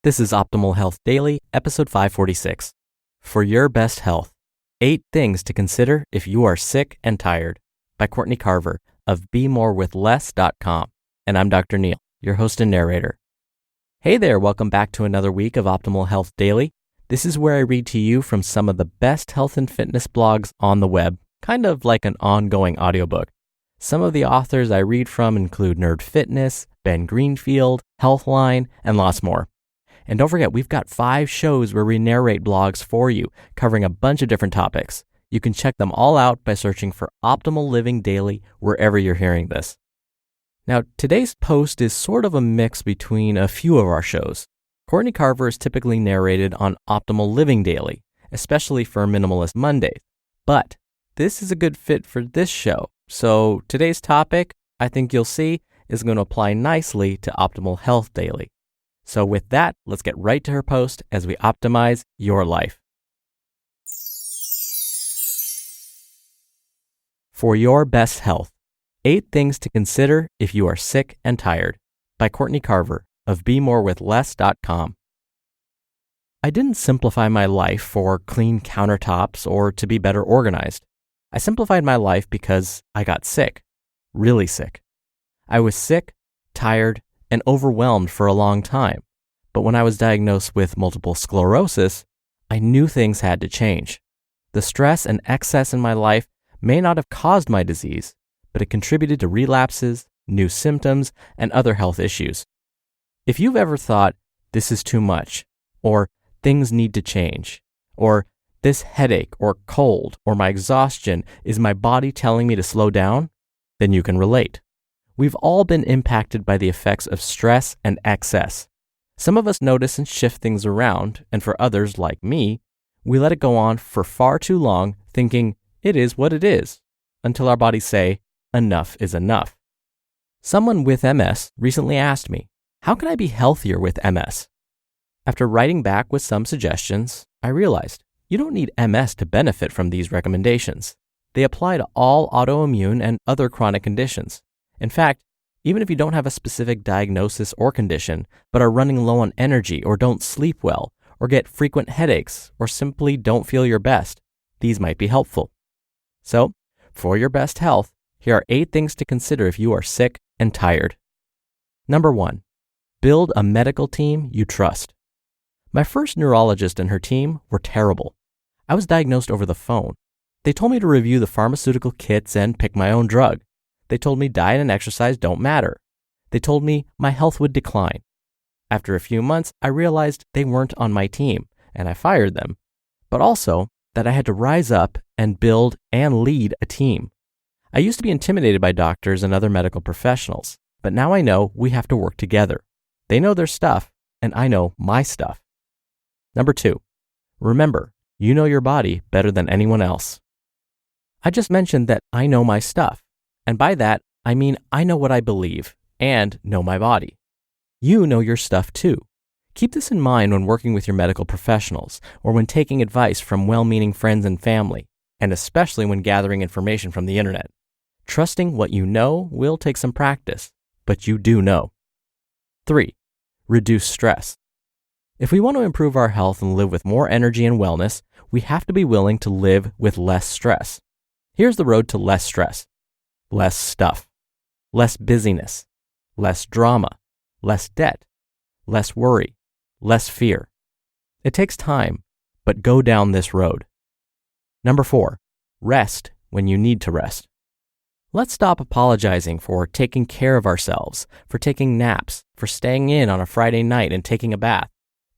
This is Optimal Health Daily, episode 546. For your best health, 8 things to consider if you are sick and tired, by Courtney Carver of BeMoreWithLess.com. And I'm Dr. Neil, your host and narrator. Hey there, welcome back to another week of Optimal Health Daily. This is where I read to you from some of the best health and fitness blogs on the web, kind of like an ongoing audiobook. Some of the authors I read from include Nerd Fitness, Ben Greenfield, Healthline, and lots more. And don't forget, we've got 5 shows where we narrate blogs for you, covering a bunch of different topics. You can check them all out by searching for Optimal Living Daily wherever you're hearing this. Now, today's post is sort of a mix between a few of our shows. Courtney Carver is typically narrated on Optimal Living Daily, especially for Minimalist Mondays. But this is a good fit for this show. So today's topic, I think you'll see, is going to apply nicely to Optimal Health Daily. So with that, let's get right to her post as we optimize your life. For your best health, 8 things to consider if you are sick and tired, by Courtney Carver of BeMoreWithLess.com. I didn't simplify my life for clean countertops or to be better organized. I simplified my life because I got sick, really sick. I was sick, tired, and overwhelmed for a long time. But when I was diagnosed with multiple sclerosis, I knew things had to change. The stress and excess in my life may not have caused my disease, but it contributed to relapses, new symptoms, and other health issues. If you've ever thought, this is too much, or things need to change, or this headache or cold or my exhaustion is my body telling me to slow down, then you can relate. We've all been impacted by the effects of stress and excess. Some of us notice and shift things around, and for others, like me, we let it go on for far too long, thinking it is what it is, until our bodies say, enough is enough. Someone with MS recently asked me, how can I be healthier with MS? After writing back with some suggestions, I realized you don't need MS to benefit from these recommendations. They apply to all autoimmune and other chronic conditions. In fact, even if you don't have a specific diagnosis or condition, but are running low on energy or don't sleep well, or get frequent headaches, or simply don't feel your best, these might be helpful. So, for your best health, here are 8 things to consider if you are sick and tired. Number 1, build a medical team you trust. My first neurologist and her team were terrible. I was diagnosed over the phone. They told me to review the pharmaceutical kits and pick my own drug. They told me diet and exercise don't matter. They told me my health would decline. After a few months, I realized they weren't on my team, and I fired them, but also that I had to rise up and build and lead a team. I used to be intimidated by doctors and other medical professionals, but now I know we have to work together. They know their stuff, and I know my stuff. Number 2, remember, you know your body better than anyone else. I just mentioned that I know my stuff. And by that, I mean I know what I believe and know my body. You know your stuff too. Keep this in mind when working with your medical professionals or when taking advice from well-meaning friends and family, and especially when gathering information from the internet. Trusting what you know will take some practice, but you do know. 3, reduce stress. If we want to improve our health and live with more energy and wellness, we have to be willing to live with less stress. Here's the road to less stress. Less stuff, less busyness, less drama, less debt, less worry, less fear. It takes time, but go down this road. Number 4, rest when you need to rest. Let's stop apologizing for taking care of ourselves, for taking naps, for staying in on a Friday night and taking a bath.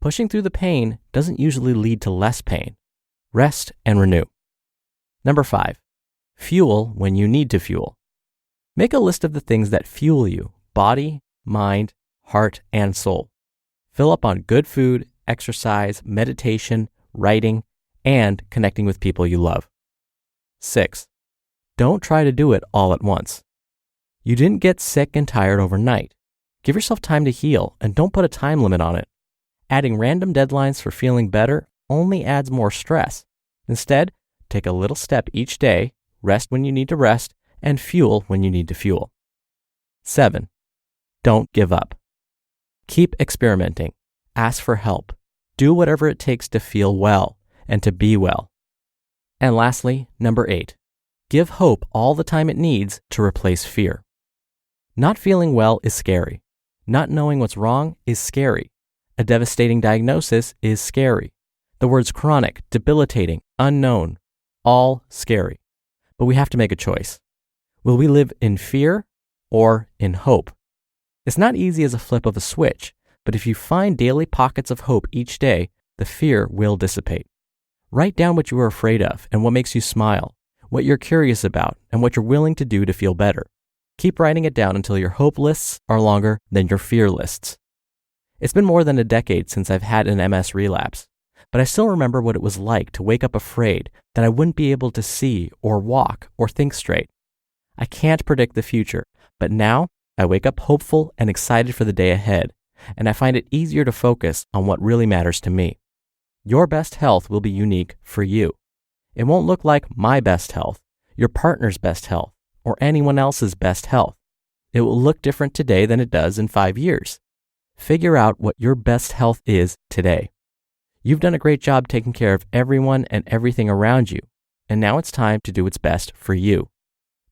Pushing through the pain doesn't usually lead to less pain. Rest and renew. Number 5, fuel when you need to fuel. Make a list of the things that fuel you, body, mind, heart, and soul. Fill up on good food, exercise, meditation, writing, and connecting with people you love. 6, don't try to do it all at once. You didn't get sick and tired overnight. Give yourself time to heal and don't put a time limit on it. Adding random deadlines for feeling better only adds more stress. Instead, take a little step each day, rest when you need to rest, and fuel when you need to fuel. 7, don't give up. Keep experimenting. Ask for help. Do whatever it takes to feel well and to be well. And lastly, number 8, give hope all the time it needs to replace fear. Not feeling well is scary. Not knowing what's wrong is scary. A devastating diagnosis is scary. The words chronic, debilitating, unknown, all scary. But we have to make a choice. Will we live in fear or in hope? It's not easy as a flip of a switch, but if you find daily pockets of hope each day, the fear will dissipate. Write down what you are afraid of and what makes you smile, what you're curious about, and what you're willing to do to feel better. Keep writing it down until your hope lists are longer than your fear lists. It's been more than a decade since I've had an MS relapse, but I still remember what it was like to wake up afraid that I wouldn't be able to see or walk or think straight. I can't predict the future, but now I wake up hopeful and excited for the day ahead, and I find it easier to focus on what really matters to me. Your best health will be unique for you. It won't look like my best health, your partner's best health, or anyone else's best health. It will look different today than it does in 5 years. Figure out what your best health is today. You've done a great job taking care of everyone and everything around you, and now it's time to do what's best for you.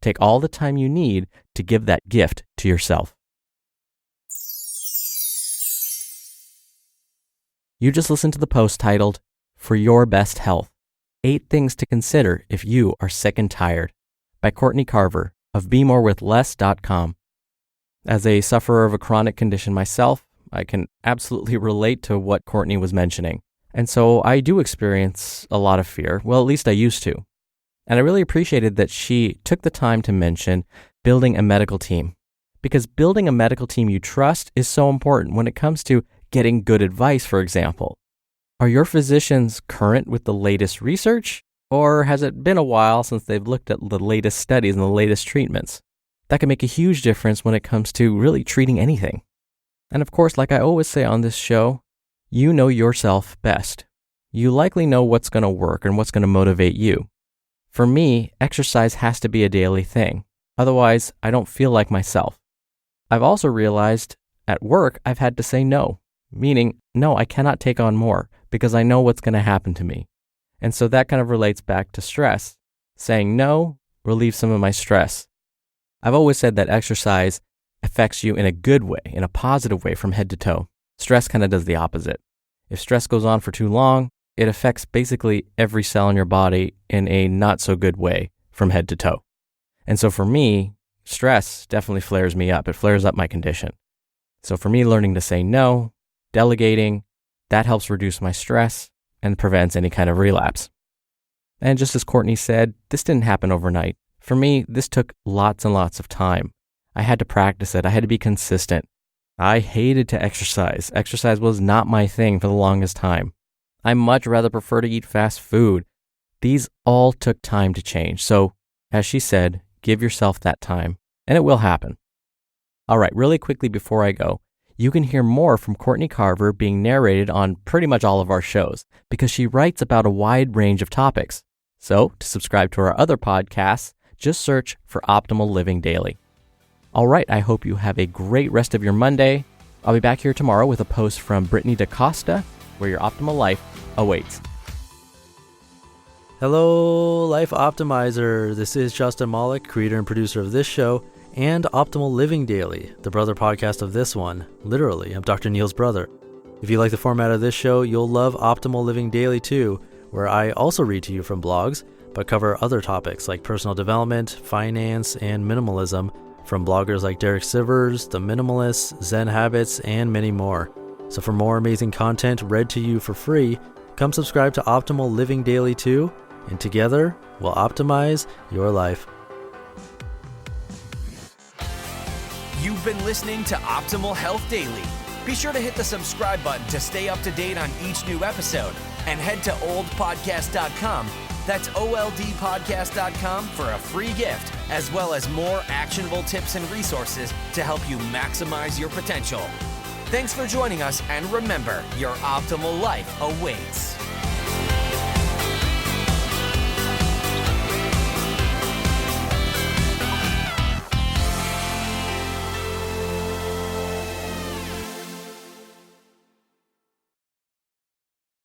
Take all the time you need to give that gift to yourself. You just listened to the post titled, For Your Best Health, 8 Things to Consider If You Are Sick and Tired, by Courtney Carver of BeMoreWithLess.com. As a sufferer of a chronic condition myself, I can absolutely relate to what Courtney was mentioning. And so I do experience a lot of fear. Well, at least I used to. And I really appreciated that she took the time to mention building a medical team. Because building a medical team you trust is so important when it comes to getting good advice, for example. Are your physicians current with the latest research? Or has it been a while since they've looked at the latest studies and the latest treatments? That can make a huge difference when it comes to really treating anything. And of course, like I always say on this show, you know yourself best. You likely know what's going to work and what's going to motivate you. For me, exercise has to be a daily thing. Otherwise, I don't feel like myself. I've also realized at work, I've had to say no, meaning, no, I cannot take on more because I know what's going to happen to me. And so that kind of relates back to stress. Saying no relieves some of my stress. I've always said that exercise affects you in a good way, in a positive way from head to toe. Stress kind of does the opposite. If stress goes on for too long, it affects basically every cell in your body in a not so good way from head to toe. And so for me, stress definitely flares me up. It flares up my condition. So for me, learning to say no, delegating, that helps reduce my stress and prevents any kind of relapse. And just as Courtney said, this didn't happen overnight. For me, this took lots and lots of time. I had to practice it. I had to be consistent. I hated to exercise. Exercise was not my thing for the longest time. I much rather prefer to eat fast food. These all took time to change. So, as she said, give yourself that time, and it will happen. All right, really quickly before I go, you can hear more from Courtney Carver being narrated on pretty much all of our shows because she writes about a wide range of topics. So, to subscribe to our other podcasts, just search for Optimal Living Daily. All right, I hope you have a great rest of your Monday. I'll be back here tomorrow with a post from Brittany DaCosta, where your optimal life awaits. Hello, Life Optimizer. This is Justin Malik, creator and producer of this show and Optimal Living Daily, the brother podcast of this one. Literally, I'm Dr. Neil's brother. If you like the format of this show, you'll love Optimal Living Daily too, where I also read to you from blogs, but cover other topics like personal development, finance, and minimalism from bloggers like Derek Sivers, The Minimalists, Zen Habits, and many more. So for more amazing content read to you for free, come subscribe to Optimal Living Daily too, and together we'll optimize your life. You've been listening to Optimal Health Daily. Be sure to hit the subscribe button to stay up to date on each new episode, and head to oldpodcast.com. That's oldpodcast.com for a free gift, as well as more actionable tips and resources to help you maximize your potential. Thanks for joining us, and remember, your optimal life awaits.